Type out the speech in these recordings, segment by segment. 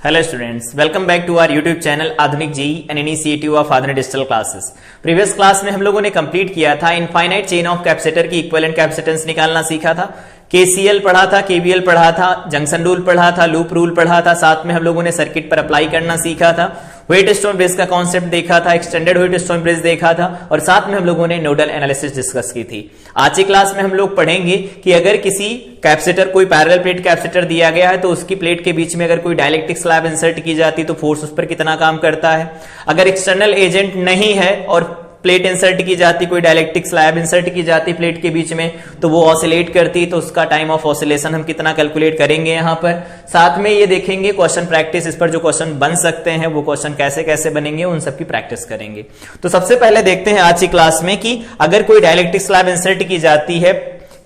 Hello students, welcome back to our YouTube channel आधुनिक JEE an initiative of आधुनिक digital classes. Previous class में हम लोगों ने कंप्लीट किया था इनफाइनाइट चेन ऑफ कैपेसिटर की इक्विवेलेंट कैपेसिटेंस निकालना सीखा था। केसीएल पढ़ा था, केवीएल पढ़ा था, जंक्शन रूल पढ़ा था, लूप रूल पढ़ा था, साथ में हम लोगों ने सर्किट पर अप्लाई करना सीखा था। व्हीटस्टोन ब्रिज का कॉन्सेप्ट देखा था, एक्सटेंडेड व्हीटस्टोन ब्रिज देखा था और साथ में हम लोगों ने नोडल एनालिसिस डिस्कस की थी। आज की क्लास में हम लोग पढ़ेंगे कि अगर किसी कैपेसिटर, कोई पैरेलल प्लेट कैपेसिटर दिया गया है तो उसकी प्लेट के बीच में अगर कोई डाइलेक्ट्रिक स्लैब इंसर्ट की जाती तो फोर्स उस पर कितना काम करता है। अगर एक्सटर्नल एजेंट नहीं है और प्लेट इंसर्ट की जाती, कोई डाइलेक्ट्रिक स्लैब इंसर्ट की जाती प्लेट के बीच में तो वो ऑसिलेट करती, तो उसका टाइम ऑफ ऑसिलेशन हम कितना कैलकुलेट करेंगे यहां पर। साथ में ये देखेंगे क्वेश्चन प्रैक्टिस, इस पर जो क्वेश्चन बन सकते हैं वो क्वेश्चन कैसे कैसे बनेंगे उन सब की प्रैक्टिस करेंगे। तो सबसे पहले देखते हैं आज की क्लास में कि अगर कोई डाइलेक्ट्रिक स्लैब इंसर्ट की जाती है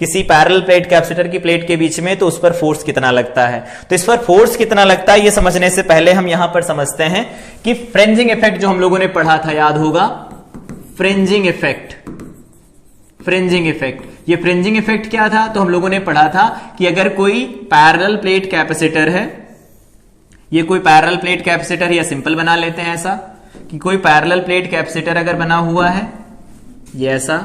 किसी पैरेलल प्लेट कैपेसिटर की प्लेट के बीच में तो उस पर फोर्स कितना लगता है। तो इस पर फोर्स कितना लगता है ये समझने से पहले हम यहां पर समझते हैं कि फ्रिंजिंग इफेक्ट जो हम लोगों ने पढ़ा था, याद होगा, फ्रिंजिंग इफेक्ट। ये फ्रिंजिंग इफेक्ट क्या था? तो हम लोगों ने पढ़ा था कि अगर कोई पैरेलल प्लेट कैपेसिटर है, ये कोई पैरेलल प्लेट कैपेसिटर, या सिंपल बना लेते हैं ऐसा कि कोई पैरेलल प्लेट कैपेसिटर अगर बना हुआ है ये ऐसा,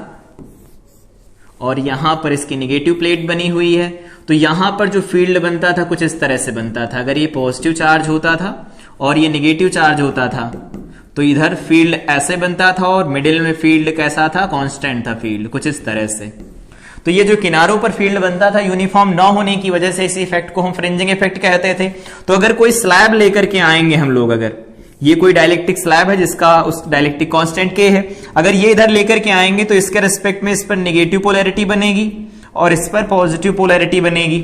और यहां पर इसकी नेगेटिव प्लेट बनी हुई है, तो यहां पर जो फील्ड बनता था कुछ इस तरह से बनता था। अगर ये पॉजिटिव चार्ज होता था और ये नेगेटिव चार्ज होता था तो इधर फील्ड ऐसे बनता था और मिडिल में फील्ड कैसा था? कांस्टेंट था फील्ड, कुछ इस तरह से। तो ये जो किनारों पर फील्ड बनता था यूनिफॉर्म ना होने की वजह से इसी इफेक्ट को हम फ्रिंजिंग इफेक्ट कहते थे। तो अगर कोई स्लैब लेकर के आएंगे हम लोग, अगर ये कोई डाइलेक्ट्रिक स्लैब है जिसका उस डाइलेक्ट्रिक कांस्टेंट के है, अगर ये इधर लेकर के आएंगे तो इसके रिस्पेक्ट में इस पर नेगेटिव पोलैरिटी बनेगी और इस पर पॉजिटिव पोलैरिटी बनेगी।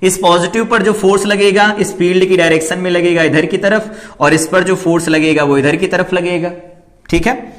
इस पॉजिटिव पर जो फोर्स लगेगा इस फील्ड की डायरेक्शन में लगेगा इधर की तरफ, और इस पर जो फोर्स लगेगा वो इधर की तरफ लगेगा। ठीक है,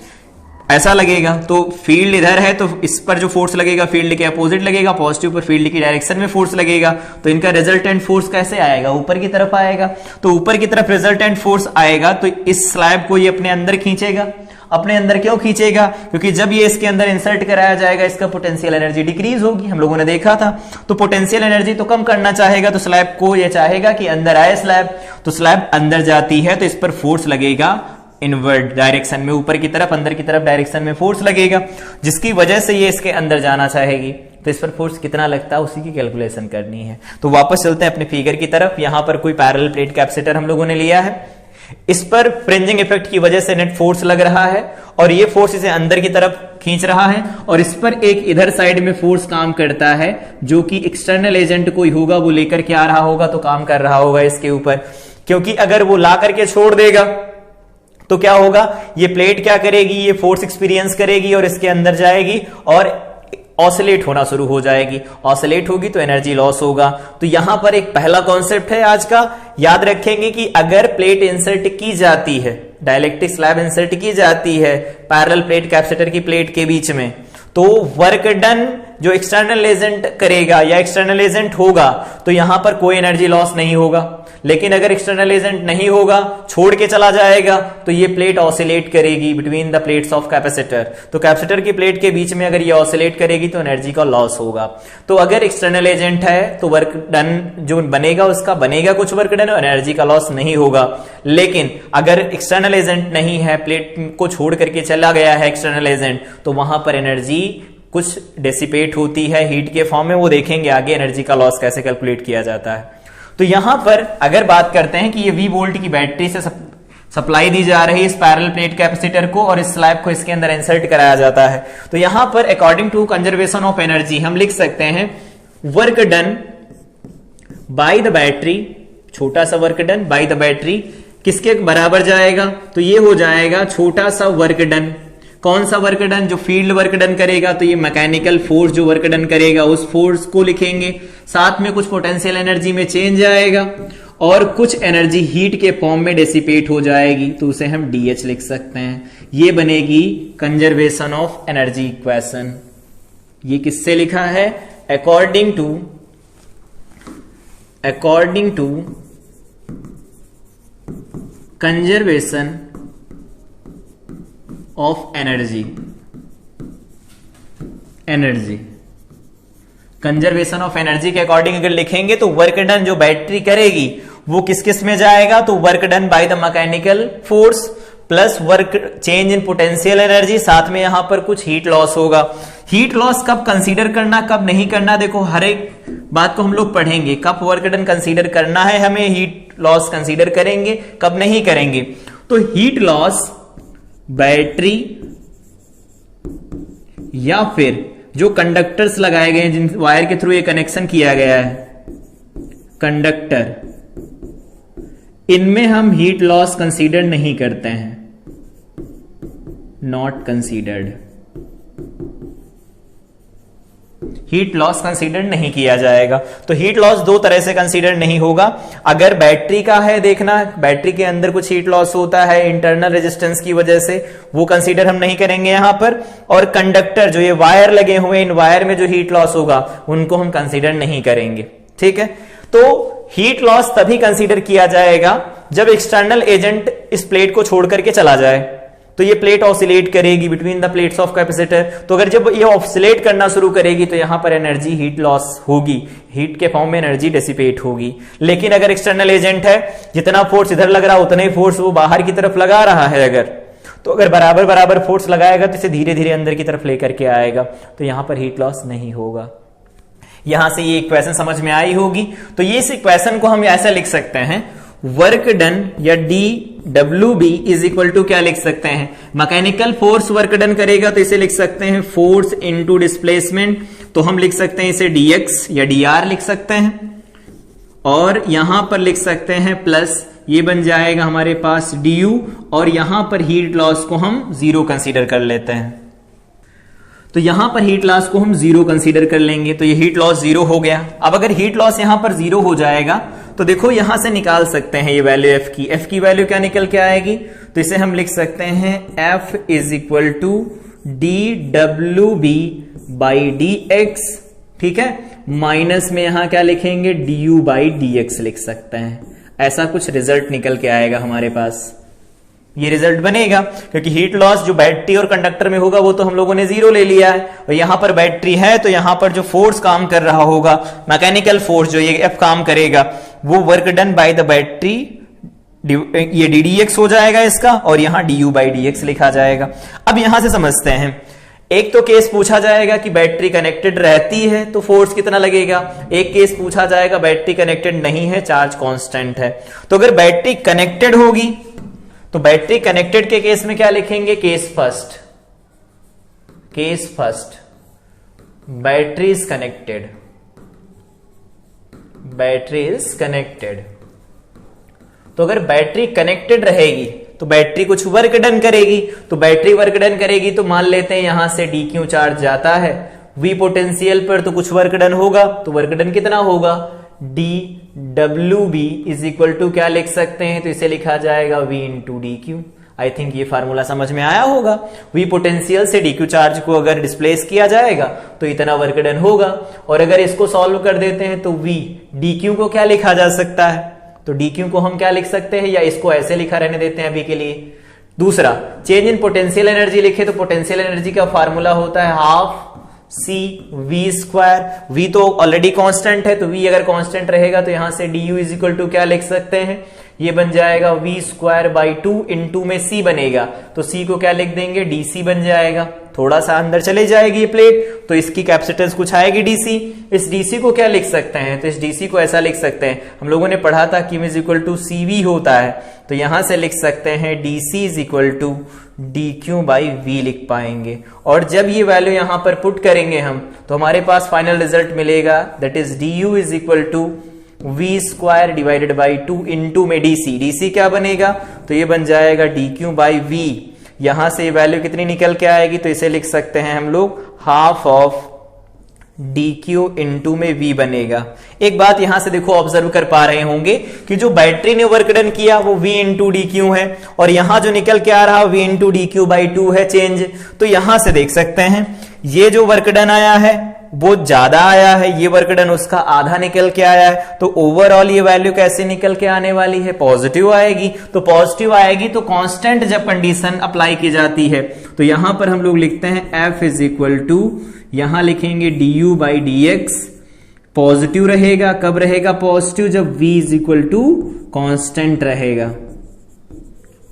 ऐसा लगेगा। तो फील्ड इधर है तो इस पर जो फोर्स लगेगा फील्ड के अपोजिट लगेगा, पॉजिटिव पर फील्ड की डायरेक्शन में फोर्स लगेगा। तो इनका रिजल्टेंट फोर्स कैसे आएगा? ऊपर की तरफ आएगा। तो ऊपर की तरफ रिजल्टेंट फोर्स आएगा तो इस स्लैब को ये अपने अंदर खींचेगा। अपने अंदर क्यों खींचेगा? क्योंकि जब ये इसके अंदर इंसर्ट कराया जाएगा इसका पोटेंशियल एनर्जी डिक्रीज होगी, हम लोगों ने देखा था। तो पोटेंशियल एनर्जी तो कम करना चाहेगा, तो स्लैब को ये चाहेगा कि अंदर आए स्लैब। तो स्लैब अंदर जाती है तो इस पर फोर्स लगेगा इनवर्ड डायरेक्शन में, ऊपर की तरफ, अंदर की तरफ डायरेक्शन में फोर्स लगेगा, जिसकी वजह से ये इसके अंदर जाना चाहेगी। तो इस पर फोर्स कितना लगता है उसी की कैलकुलेशन करनी है। तो वापस चलते हैं अपने फिगर की तरफ। यहां पर कोई पैरेलल प्लेट कैपेसिटर हम लोगों ने लिया है, इस पर फ्रिंजिंग इफेक्ट की वजह से नेट फोर्स लग रहा है और ये फोर्स इसे अंदर की तरफ खींच रहा है, और इस पर एक इधर साइड में फोर्स काम करता है जो कि एक्सटर्नल एजेंट कोई होगा वो लेकर के आ रहा होगा, तो काम कर रहा होगा इसके ऊपर। क्योंकि अगर वो ला करके छोड़ देगा तो क्या होगा, ये प्लेट क्या करेगी, ये फोर्स एक्सपीरियंस करेगी और इसके अंदर जाएगी और ऑसिलेट होना शुरू हो जाएगी। ऑसिलेट होगी तो एनर्जी लॉस होगा। तो यहां पर एक पहला कॉन्सेप्ट है आज का, याद रखेंगे कि अगर प्लेट इंसर्ट की जाती है, डाइलेक्ट्रिक स्लैब इंसर्ट की जाती है पैरेलल प्लेट कैपेसिटर की प्लेट के बीच में, तो वर्क डन जो एक्सटर्नल एजेंट करेगा या एक्सटर्नल एजेंट होगा तो यहां पर कोई एनर्जी लॉस नहीं होगा। लेकिन अगर एक्सटर्नल एजेंट नहीं होगा, छोड़ के चला जाएगा, तो ये प्लेट ऑसिलेट करेगी between the plates of capacitor. तो कैपेसिटर की प्लेट के बीच में अगर ये ऑसिलेट करेगी तो एनर्जी का लॉस होगा। तो अगर एक्सटर्नल एजेंट है तो वर्क डन जो बनेगा उसका बनेगा कुछ वर्क डन और एनर्जी का लॉस नहीं होगा। लेकिन अगर एक्सटर्नल एजेंट नहीं है, प्लेट को छोड़ करके चला गया है एक्सटर्नल एजेंट, तो वहां पर एनर्जी कुछ डेसिपेट होती है हीट के फॉर्म में, वो देखेंगे आगे एनर्जी का लॉस कैसे कैलकुलेट किया जाता है। तो यहां पर अगर बात करते हैं कि ये V वोल्ट की बैटरी से सप्लाई दी जा रही है इस पैरेलल प्लेट कैपेसिटर को और इस स्लैब को इसके अंदर इंसर्ट कराया जाता है, तो यहां पर according to conservation of energy हम लिख सकते हैं work done by the battery, छोटा सा work done by the battery किसके बराबर जाएगा? तो ये हो जाएगा छोटा सा वर्क डन। कौन सा वर्क डन? जो फील्ड वर्क डन करेगा, तो ये मैकेनिकल फोर्स जो वर्क डन करेगा उस फोर्स को लिखेंगे। साथ में कुछ पोटेंशियल एनर्जी में चेंज आएगा और कुछ एनर्जी हीट के फॉर्म में डेसिपेट हो जाएगी, तो उसे हम DH लिख सकते हैं। ये बनेगी कंजर्वेशन ऑफ एनर्जी इक्वेशन। ये किससे लिखा है? According to conservation of energy. Conservation of energy के अकॉर्डिंग अगर लिखेंगे तो वर्क डन जो बैटरी करेगी वो किस किस में जाएगा, तो work done by the mechanical force plus work change in potential energy, साथ में यहां पर कुछ हीट लॉस होगा। हीट लॉस कब कंसीडर करना कब नहीं करना, देखो हर एक बात को हम लोग पढ़ेंगे, कब वर्क डन कंसीडर करना है हमें, हीट लॉस कंसीडर करेंगे, कब नहीं करेंगे। तो हीट लॉस बैटरी या फिर जो कंडक्टर्स लगाए गए हैं, जिन वायर के थ्रू ये कनेक्शन किया गया है, कंडक्टर, इनमें हम हीट लॉस कंसीडर नहीं करते हैं, not considered, heat loss consider नहीं किया जाएगा। तो हीट लॉस दो तरह से कंसीडर नहीं होगा। अगर बैटरी का है, देखना बैटरी के अंदर कुछ हीट लॉस होता है इंटरनल रेजिस्टेंस की वजह से, वो कंसीडर हम नहीं करेंगे यहां पर। और कंडक्टर जो ये वायर लगे हुए, इन वायर में जो हीट लॉस होगा उनको हम कंसीडर नहीं करेंगे, ठीक है। तो हीट लॉस तभी कंसीडर किया जाएगा जब एक्सटर्नल एजेंट इस प्लेट को छोड़ करके चला जाए, तो ये प्लेट ऑसिलेट करेगी between the plates of capacitor. तो अगर जब ये ऑसिलेट करना शुरू करेगी तो यहां पर एनर्जी हीट लॉस होगी, हीट के फॉर्म में एनर्जी डिसिपेट होगी। लेकिन अगर एक्सटर्नल एजेंट है, जितना फोर्स इधर लग रहा है उतना ही फोर्स वो बाहर की तरफ लगा रहा है, अगर बराबर बराबर फोर्स लगाएगा तो इसे धीरे धीरे अंदर की तरफ लेकर के आएगा, तो यहां पर हीट लॉस नहीं होगा। यहां से ये इक्वेशन समझ में आई होगी। तो ये इस इक्वेशन को हम ऐसा लिख सकते हैं, वर्क डन या dWb इज इक्वल टू क्या लिख सकते हैं, मैकेनिकल फोर्स वर्क डन करेगा तो इसे लिख सकते हैं फोर्स इनटू डिस्प्लेसमेंट, तो हम लिख सकते हैं इसे dx या dr लिख सकते हैं, और यहां पर लिख सकते हैं प्लस ये बन जाएगा हमारे पास du, और यहां पर हीट लॉस को हम जीरो कंसीडर कर लेते हैं। तो यहां पर हीट लॉस को हम जीरो कंसीडर कर लेंगे, तो ये हीट लॉस जीरो हो गया। अब अगर हीट लॉस यहां पर जीरो हो जाएगा तो देखो यहां से निकाल सकते हैं ये वैल्यू एफ की वैल्यू क्या निकल के आएगी, तो इसे हम लिख सकते हैं F is equal to dWb by dx, ठीक है, माइनस में यहां क्या लिखेंगे du बाई dx लिख सकते हैं। ऐसा कुछ रिजल्ट निकल के आएगा हमारे पास, ये रिजल्ट बनेगा, क्योंकि हीट लॉस जो बैटरी और कंडक्टर में होगा वो तो हम लोगों ने जीरो ले लिया है, और यहां पर बैटरी है तो यहां पर जो फोर्स काम कर रहा होगा, मैकेनिकल फोर्स जो ये F काम करेगा, वो work done by the battery, ये ddx हो जाएगा इसका, और यहां du बाई dx लिखा जाएगा। अब यहां से समझते हैं, एक तो केस पूछा जाएगा कि बैटरी कनेक्टेड रहती है तो फोर्स कितना लगेगा, एक केस पूछा जाएगा बैटरी कनेक्टेड नहीं है, चार्ज कांस्टेंट है। तो अगर बैटरी कनेक्टेड होगी तो बैटरी कनेक्टेड के केस में क्या लिखेंगे, case first battery is connected. तो अगर बैटरी कनेक्टेड रहेगी तो बैटरी कुछ वर्क डन करेगी, तो बैटरी वर्क डन करेगी तो मान लेते हैं यहां से dq चार्ज जाता है v पोटेंशियल पर, तो कुछ वर्क डन होगा, तो वर्क डन कितना होगा, dWb इज इक्वल टू क्या लिख सकते हैं, तो इसे लिखा जाएगा v into dq। I think ये फार्मूला समझ में आया होगा। v पोटेंशियल से dq चार्ज को अगर डिस्प्लेस किया जाएगा तो इतना वर्क डन होगा, और अगर इसको सॉल्व कर देते हैं तो v dq को क्या लिखा जा सकता है, तो dq को हम क्या लिख सकते हैं, या इसको ऐसे लिखा रहने देते हैं अभी के लिए। दूसरा, चेंज इन पोटेंशियल एनर्जी लिखे तो पोटेंशियल एनर्जी का फार्मूला होता है हाफ c/v²। v तो ऑलरेडी कांस्टेंट है, तो v अगर कांस्टेंट रहेगा तो यहां से du इज इक्वल टू क्या लिख सकते हैं, ये बन जाएगा v² बाई 2 इंटू में c बनेगा, तो c को क्या लिख देंगे, dc बन जाएगा। थोड़ा सा अंदर चले जाएगी ये प्लेट तो इसकी कैपेसिटेंस कुछ आएगी dc। इस dc को क्या लिख सकते हैं, तो इस dc को ऐसा लिख सकते हैं, हम लोगों ने पढ़ा था कि इज इक्वल टू cv होता है, तो यहां से लिख सकते हैं dc is equal to dq by v लिख पाएंगे। और जब ये वैल्यू यहां पर पुट करेंगे हम तो हमारे पास फाइनल रिजल्ट मिलेगा, that is du is equal to v² divided by 2 into में dc क्या बनेगा, तो ये बन जाएगा dq बाई v। यहां से वैल्यू कितनी निकल के आएगी, तो इसे लिख सकते हैं हम लोग हाफ ऑफ dq इंटू में v बनेगा। एक बात यहां से देखो ऑब्जर्व कर पा रहे होंगे कि जो बैटरी ने वर्क डन किया वो v इंटू dq है, और यहां जो निकल के आ रहा v इंटू dq बाई 2 है चेंज। तो यहां से देख सकते हैं ये जो वर्क डन आया है वो ज्यादा आया है, ये वर्क डन उसका आधा निकल के आया है, तो ओवरऑल ये वैल्यू कैसे निकल के आने वाली है, पॉजिटिव आएगी। तो पॉजिटिव आएगी तो कांस्टेंट जब कंडीशन अप्लाई की जाती है तो यहां पर हम लोग लिखते हैं F इज इक्वल टू, यहां लिखेंगे du बाई dx पॉजिटिव रहेगा। कब रहेगा पॉजिटिव? जब v is equal to constant रहेगा।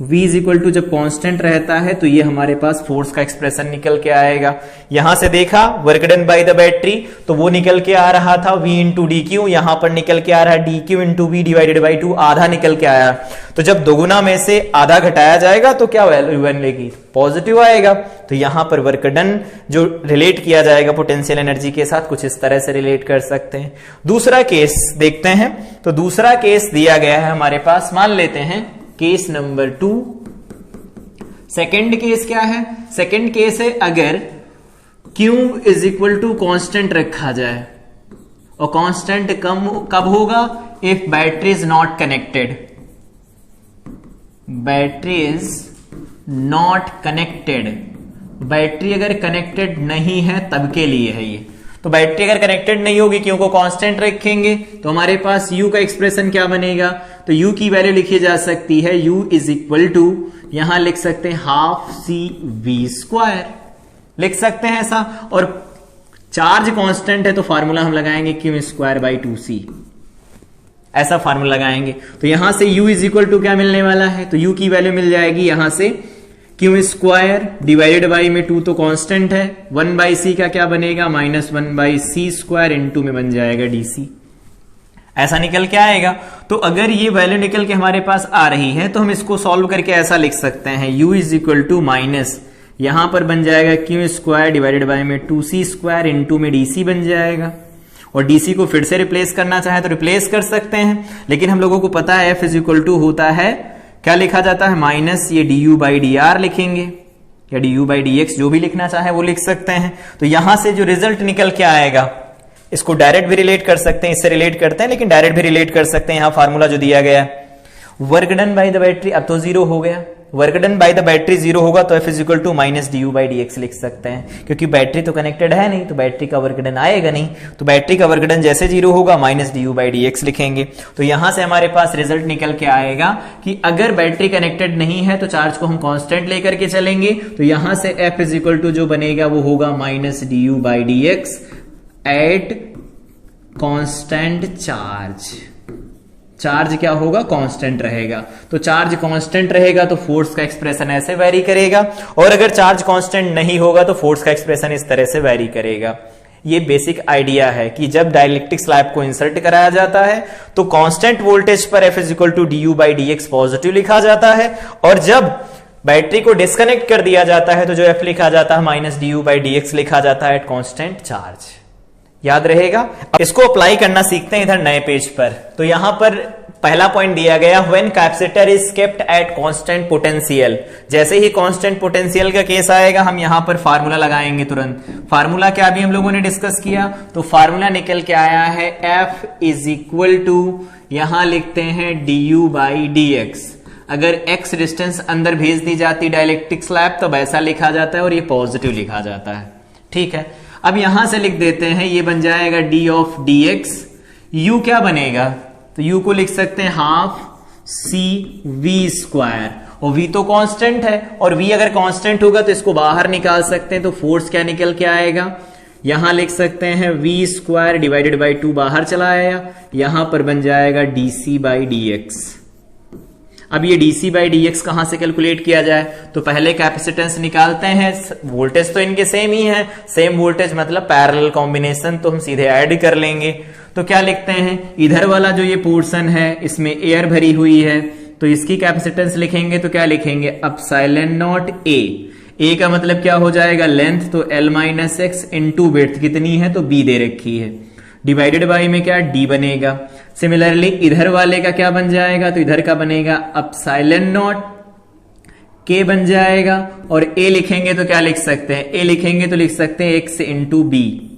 v इज इक्वल टू जब कांस्टेंट रहता है तो ये हमारे पास फोर्स का एक्सप्रेशन निकल के आएगा। यहां से देखा work done by the battery, तो वो निकल के आ रहा था v इंटू डी क्यू, यहां पर निकल के आ रहा है D Q into V divided by 2, आधा निकल के आया। तो जब दोगुना में से आधा घटाया जाएगा तो क्या वैल्यू बनेगी? पॉजिटिव आएगा। तो यहां पर वर्क डन जो रिलेट किया जाएगा पोटेंशियल एनर्जी के साथ, कुछ इस तरह से रिलेट कर सकते हैं। दूसरा केस देखते हैं। तो दूसरा केस दिया गया है हमारे पास, मान लेते हैं केस नंबर 2। सेकेंड केस क्या है? सेकेंड केस है अगर Q is equal to constant रखा जाए, और कॉन्स्टेंट कब होगा? If battery is not connected. Battery is not connected, battery अगर कनेक्टेड नहीं है तब के लिए है ये। तो बैटरी अगर कनेक्टेड नहीं होगी, Q को कांस्टेंट रखेंगे तो हमारे पास U का एक्सप्रेशन क्या बनेगा? तो U की वैल्यू लिखी जा सकती है U इज इक्वल टू, यहां लिख सकते हैं हाफ सी वी स्क्वायर, लिख सकते हैं ऐसा। और चार्ज कांस्टेंट है तो फार्मूला हम लगाएंगे Q स्क्वायर बाई 2C, ऐसा फार्मूला लगाएंगे। तो यहां से U इज इक्वल टू क्या मिलने वाला है? तो U की वैल्यू मिल जाएगी यहां से Q स्क्वायर डिवाइडेड बाई में 2 तो कांस्टेंट है, 1 बाई सी का क्या बनेगा? Minus 1 by C square into में बन जाएगा DC, ऐसा निकल के आएगा। तो अगर ये वैल्यू निकल के हमारे पास आ रही है तो हम इसको सॉल्व करके ऐसा लिख सकते हैं U is equal to minus, यहां पर बन जाएगा Q स्क्वायर डिवाइडेड बाई में 2C स्क्वायर इंटू में DC बन जाएगा। और DC को फिर से रिप्लेस करना चाहे तो रिप्लेस कर सकते हैं, लेकिन हम लोगों को पता है F इज इक्वल टू होता है, क्या लिखा जाता है? माइनस ये du बाई डी आर लिखेंगे, या du बाई डी एक्स, जो भी लिखना चाहे वो लिख सकते हैं। तो यहां से जो रिजल्ट निकल के आएगा, इसको डायरेक्ट भी रिलेट कर सकते हैं, इससे रिलेट करते हैं, लेकिन डायरेक्ट भी रिलेट कर सकते हैं। यहां फार्मूला जो दिया गया है work done by the battery, अब तो जीरो हो गया, work done by the battery zero होगा तो F is equal to minus D U by D X लिख सकते हैं, क्योंकि बैटरी तो कनेक्टेड है नहीं तो बैटरी का वर्क डन आएगा नहीं। तो बैटरी का वर्क डन जैसे जीरो होगा minus D U by D x लिखेंगे। तो यहां से हमारे पास रिजल्ट निकल के आएगा कि अगर बैटरी कनेक्टेड नहीं है तो चार्ज को हम कांस्टेंट लेकर के चलेंगे। तो यहां से F इज इक्वल टू जो बनेगा वो होगा minus D U by D x at constant charge. Charge क्या होगा? कांस्टेंट रहेगा। तो चार्ज कांस्टेंट रहेगा तो फोर्स का एक्सप्रेशन ऐसे वैरी करेगा, और अगर चार्ज कांस्टेंट नहीं होगा तो फोर्स का एक्सप्रेशन इस तरह से वैरी करेगा। ये बेसिक आइडिया है कि जब डाइलेक्ट्रिक स्लैब को इंसर्ट कराया जाता है तो कांस्टेंट वोल्टेज पर F is equal to D U by D X positive लिखा जाता है, और जब बैटरी को डिस्कनेक्ट कर दिया जाता है तो जो F लिखा जाता है minus D U by D x लिखा जाता है एट कांस्टेंट चार्ज। याद रहेगा। इसको अप्लाई करना सीखते हैं इधर नए पेज पर। तो यहां पर पहला पॉइंट दिया गया when capacitor is kept at constant potential. जैसे ही कांस्टेंट पोटेंशियल का केस आएगा हम यहां पर फार्मूला लगाएंगे तुरंत। फार्मूला क्या अभी हम लोगों ने डिस्कस किया, तो फार्मूला निकल के आया है F इज इक्वल टू, यहां लिखते हैं D U by D x. अगर x डिस्टेंस अंदर भेज दी जाती डाइलेक्ट्रिक स्लैब तब ऐसा लिखा जाता है और ये पॉजिटिव लिखा जाता है। ठीक है, अब यहां से लिख देते हैं, ये बन जाएगा d ऑफ dx। u क्या बनेगा, तो u को लिख सकते हैं हाफ सी वी स्क्वायर, और v तो कांस्टेंट है, और v अगर कांस्टेंट होगा तो इसको बाहर निकाल सकते हैं, तो फोर्स क्या निकल के आएगा, यहां लिख सकते हैं v स्क्वायर डिवाइडेड बाई 2 बाहर चला आया, यहां पर बन जाएगा dc बाई dx। अब ये dc बाई dx कहां से कैलकुलेट किया जाए, तो पहले कैपेसिटेंस निकालते हैं। वोल्टेज तो इनके सेम ही है, सेम वोल्टेज मतलब पैरेलल कॉम्बिनेशन, तो हम सीधे ऐड कर लेंगे। तो क्या लिखते हैं, इधर वाला जो ये पोर्शन है इसमें एयर भरी हुई है, तो इसकी कैपेसिटेंस लिखेंगे तो क्या लिखेंगे, एप्सिलॉन नॉट ए का मतलब क्या हो जाएगा लेंथ, तो L minus x into width कितनी है, तो B दे रखी है, डिवाइडेड बाई में क्या D बनेगा। सिमिलरली इधर वाले का क्या बन जाएगा, तो इधर का बनेगा एप्सिलॉन नॉट K बन जाएगा, और A लिखेंगे तो क्या लिख सकते हैं, A लिखेंगे तो लिख सकते हैं x into B,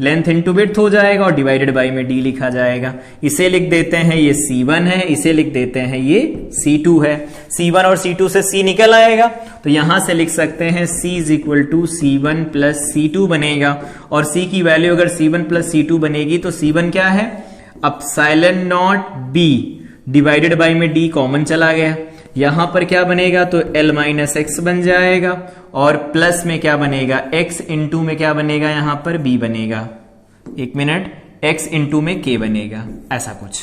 length into width हो जाएगा, और डिवाइडेड बाई में D लिखा जाएगा। इसे लिख देते हैं ये C1 है, इसे लिख देते हैं ये C2 है। C1 और C2 से C निकल आएगा, तो यहां से लिख सकते हैं C is equal to C1 plus C2 बनेगा, और C की वैल्यू अगर C1 प्लस C2 बनेगी तो C1 क्या है, epsilon not B divided by में D कॉमन चला गया, यहां पर क्या बनेगा, तो L माइनस एक्स बन जाएगा, और प्लस में क्या बनेगा x इंटू में क्या बनेगा, यहां पर B बनेगा। एक मिनट, x इंटू में k बनेगा, ऐसा कुछ।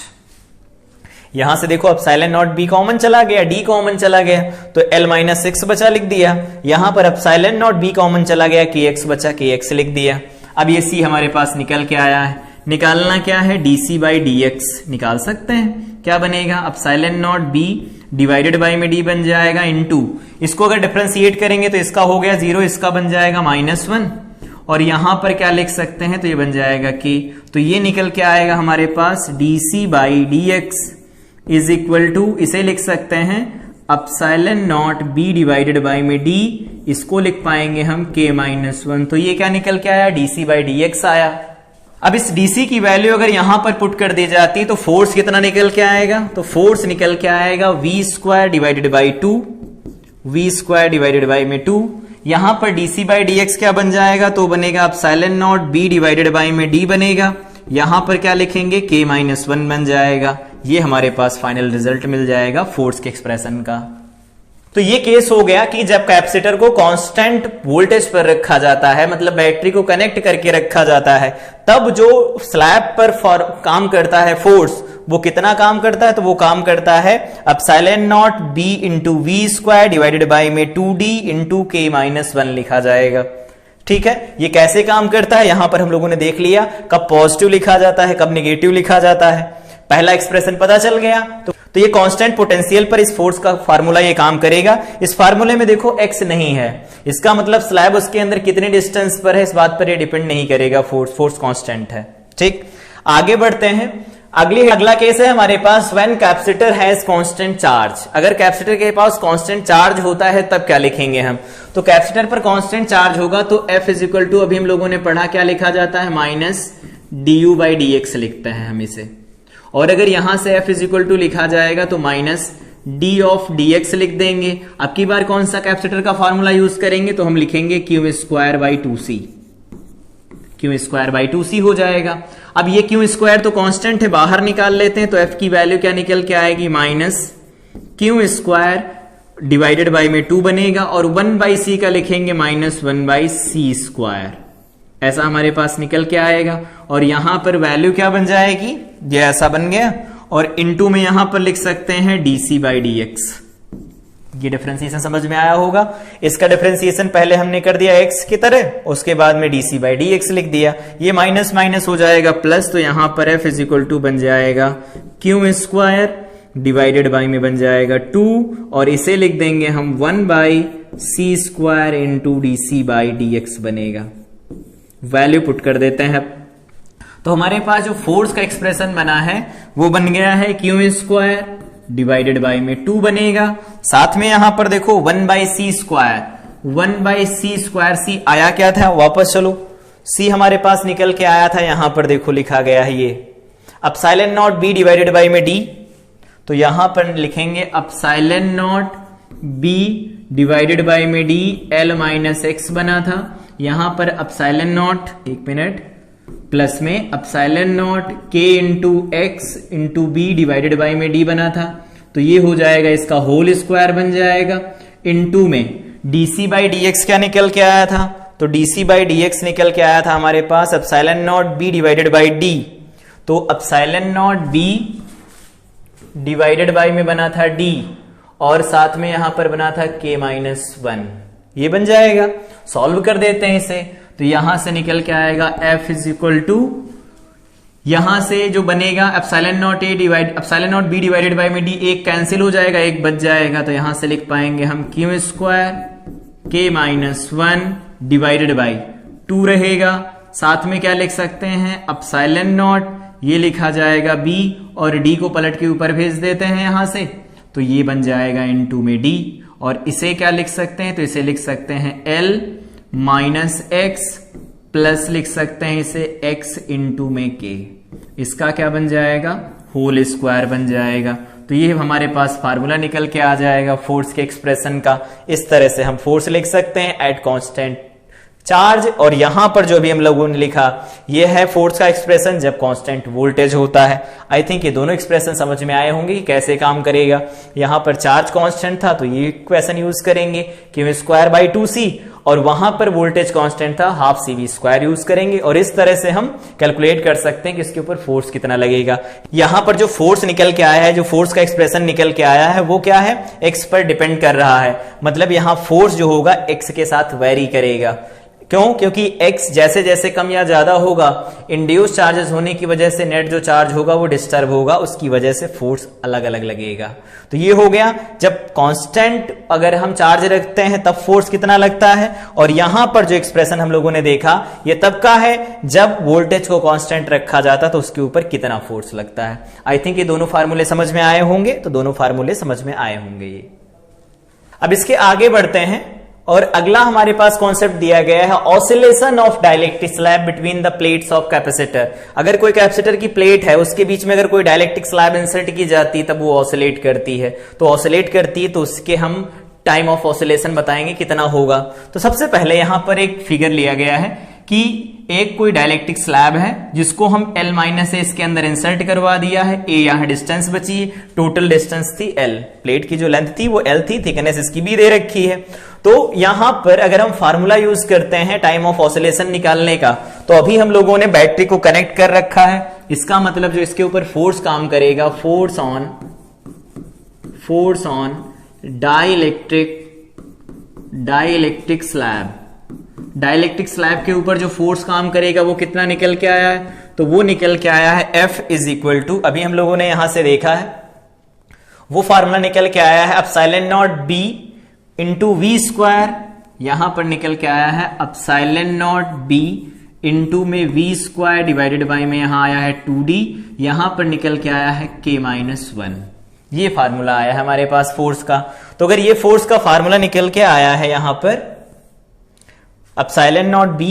यहां से देखो एप्सिलॉन नॉट b कॉमन चला गया, d कॉमन चला गया, तो l माइनस 6 बचा, लिख दिया। यहां पर एप्सिलॉन नॉट b कॉमन चला गया, kx बचा, kx लिख दिया। अब ये c हमारे पास निकल के आया है, निकालना क्या है, dc बाई dx निकाल सकते हैं। क्या बनेगा, epsilon not b divided by में d बन जाएगा इनटू, इसको अगर डिफरेंशिएट करेंगे तो इसका हो गया 0, इसका बन जाएगा -1, और यहां पर क्या लिख सकते हैं, तो ये बन जाएगा k। तो ये निकल के आएगा हमारे पास dc by dx is equal to, इसे लिख सकते हैं epsilon not b divided by में d, इसको लिख पाएंगे हम k-1। तो ये क्या निकल के आया, dc बाई dx आया। अब इस dc की वैल्यू अगर यहां पर पुट कर दी जाती तो फोर्स कितना निकल के आएगा, तो फोर्स निकल के आएगा v² divided by 2, v² divided by में 2। यहां पर dc बाई dx क्या बन जाएगा, तो बनेगा epsilon not b divided by में d बनेगा। यहां पर क्या लिखेंगे, k-1 बन जाएगा। ये हमारे पास फाइनल रिजल्ट मिल जाएगा फोर्स के एक्सप्रेशन का। तो ये केस हो गया कि जब कैपेसिटर को कांस्टेंट वोल्टेज पर रखा जाता है, मतलब बैटरी को कनेक्ट करके रखा जाता है, तब जो स्लैब पर काम करता है फोर्स, वो कितना काम करता है, तो वो काम करता है epsilon not b into v² divided by में 2d इंटू k-1 लिखा जाएगा। ठीक है, ये कैसे काम करता है यहां पर हम लोगों ने देख लिया, कब पॉजिटिव लिखा जाता है, कब नेगेटिव लिखा जाता है। पहला एक्सप्रेशन पता चल गया। तो ये कांस्टेंट पोटेंशियल पर इस फोर्स का फार्मूला ये काम करेगा। इस फार्मूले में देखो x नहीं है, इसका मतलब स्लैब उसके अंदर कितने डिस्टेंस पर है इस बात पर ये डिपेंड नहीं करेगा, फोर्स कांस्टेंट है। ठीक, आगे बढ़ते हैं। अगला केस है हमारे पास when capacitor has constant charge. अगर कैपेसिटर के पास कांस्टेंट चार्ज होता है तब क्या लिखेंगे हम, तो कैपेसिटर पर कांस्टेंट चार्ज होगा तो F इज इक्वल टू, अभी हम लोगों ने पढ़ा क्या लिखा जाता है, माइनस du बाई dx लिखते हैं हम इसे। और अगर यहां से F इज इक्वल टू लिखा जाएगा तो माइनस d ऑफ dx लिख देंगे। अब की बार कौन सा कैपेसिटर का फॉर्मूला यूज करेंगे, तो हम लिखेंगे q² by 2c, q² by 2c हो जाएगा। अब ये q² तो कांस्टेंट है, बाहर निकाल लेते हैं, तो F की वैल्यू क्या निकल के आएगी, माइनस q² डिवाइडेड बाई में 2 बनेगा, और 1/c का लिखेंगे -1/c²। ऐसा हमारे पास निकल के आएगा। और यहां पर वैल्यू क्या बन जाएगी, ये ऐसा बन गया, और इनटू में यहां पर लिख सकते हैं dc बाई dx। ये डिफरेंशिएशन समझ में आया होगा। इसका डिफरेंशिएशन पहले हमने कर दिया x की तरह, उसके बाद में dc बाई dx लिख दिया। ये माइनस माइनस हो जाएगा प्लस, तो यहां पर F इज इक्वल टू बन जाएगा q² डिवाइडेड बाई में बन जाएगा 2, और इसे लिख देंगे हम 1/c² into dc by dx बनेगा। वैल्यू पुट कर देते हैं। तो हमारे पास जो फोर्स का एक्सप्रेशन बना है वो बन गया है q² डिवाइडेड बाई में 2 बनेगा। साथ में यहां पर देखो 1/c², 1/c², c आया क्या था, वापस चलो, c हमारे पास निकल के आया था, यहां पर देखो लिखा गया है ये epsilon not b divided by में d। तो यहां पर लिखेंगे epsilon not b divided by में d, l माइनस x बना था, यहां पर एप्सिलॉन नॉट, एक मिनट, प्लस में epsilon nought k into X into B divided by में d बना था, तो ये हो जाएगा इसका होल स्क्वायर बन जाएगा, इंटू में dc बाई dx क्या निकल के आया था, तो dc बाई dx निकल के आया था हमारे पास epsilon not b divided by d। तो epsilon not b divided by में बना था d, और साथ में यहां पर बना था k-1, ये बन जाएगा। सॉल्व कर देते हैं इसे, तो यहां से निकल के आएगा F इज इक्वल टू, यहां से जो बनेगा epsilon not b divided by में d, एक कैंसिल हो जाएगा, एक बच जाएगा, तो यहां से लिख पाएंगे हम q² k-1 डिवाइडेड बाई 2 रहेगा। साथ में क्या लिख सकते हैं, एप्सिलॉन नॉट, ये लिखा जाएगा b, और d को पलट के ऊपर भेज देते हैं यहां से, तो ये बन जाएगा इनटू में d, और इसे क्या लिख सकते हैं, तो इसे लिख सकते हैं l माइनस x, प्लस लिख सकते हैं इसे x इंटू में k। इसका क्या बन जाएगा, होल स्क्वायर बन जाएगा। तो ये हमारे पास फार्मूला निकल के आ जाएगा फोर्स के एक्सप्रेशन का। इस तरह से हम फोर्स लिख सकते हैं एट कांस्टेंट चार्ज, और यहां पर जो भी हम लोगों ने लिखा ये है फोर्स का एक्सप्रेशन जब कांस्टेंट वोल्टेज होता है। आई थिंक ये दोनों एक्सप्रेशन समझ में आए होंगे कि कैसे काम करेगा। यहां पर चार्ज कांस्टेंट था तो ये इक्वेशन यूज करेंगे q² बाई 2c, और वहां पर वोल्टेज कांस्टेंट था हाफ CV² यूज करेंगे और इस तरह से हम कैलकुलेट कर सकते हैं कि इसके ऊपर फोर्स कितना लगेगा। यहां पर जो फोर्स निकल के आया है, जो फोर्स का एक्सप्रेशन निकल के आया है वो क्या है, x पर डिपेंड कर रहा है। मतलब यहां फोर्स जो होगा x के साथ वेरी करेगा। क्यों? क्योंकि x जैसे जैसे कम या ज्यादा होगा, इंड्यूस चार्जेस होने की वजह से नेट जो चार्ज होगा वो डिस्टर्ब होगा, उसकी वजह से फोर्स अलग अलग लगेगा। तो ये हो गया, जब कांस्टेंट अगर हम चार्ज रखते हैं तब फोर्स कितना लगता है, और यहां पर जो एक्सप्रेशन हम लोगों ने देखा ये तब का है जब वोल्टेज को कांस्टेंट रखा जाता तो उसके ऊपर कितना फोर्स लगता है। आई थिंक ये दोनों फार्मूले समझ में आए होंगे, तो दोनों फार्मूले समझ में आए होंगे ये। अब इसके आगे बढ़ते हैं और अगला हमारे पास कॉन्सेप्ट दिया गया है oscillation of dielectric slab between the plates of capacitor. अगर कोई कैपेसिटर की प्लेट है, उसके बीच में अगर कोई डाइलेक्ट्रिक स्लैब इंसर्ट की जाती तब वो ऑसिलेट करती है, तो ऑसिलेट करती है तो उसके हम टाइम ऑफ ऑसिलेशन बताएंगे कितना होगा। तो सबसे पहले यहां पर एक फिगर लिया गया है कि एक कोई डाइलेक्ट्रिक स्लैब है जिसको हम L- A इसके अंदर इंसर्ट करवा दिया है। A यहां डिस्टेंस बची है, टोटल डिस्टेंस थी L, प्लेट की जो लेंथ थी वो L थी, थिकनेस इसकी भी दे रखी है। तो यहां पर अगर हम फार्मूला यूज करते हैं टाइम ऑफ ऑसिलेशन निकालने का, तो अभी हम लोगों ने बैटरी को कनेक्ट कर रखा है। इसका मतलब जो इसके ऊपर फोर्स काम करेगा, force on dielectric slab, dielectric slab के ऊपर जो फोर्स काम करेगा वो कितना निकल के आया है, तो वो निकल के आया है F इज इक्वल टू, अभी हम लोगों ने यहां से देखा है वो फार्मूला निकल के आया है epsilon not B into V², यहां पर निकल के आया है एप्सिलॉन नॉट B इंटू में V² डिवाइडेड बाई में यहां आया है 2D, यहां पर निकल के आया है K-1। ये फार्मूला आया है हमारे पास फोर्स का। तो अगर ये फोर्स का फार्मूला निकल के आया है यहां पर epsilon not B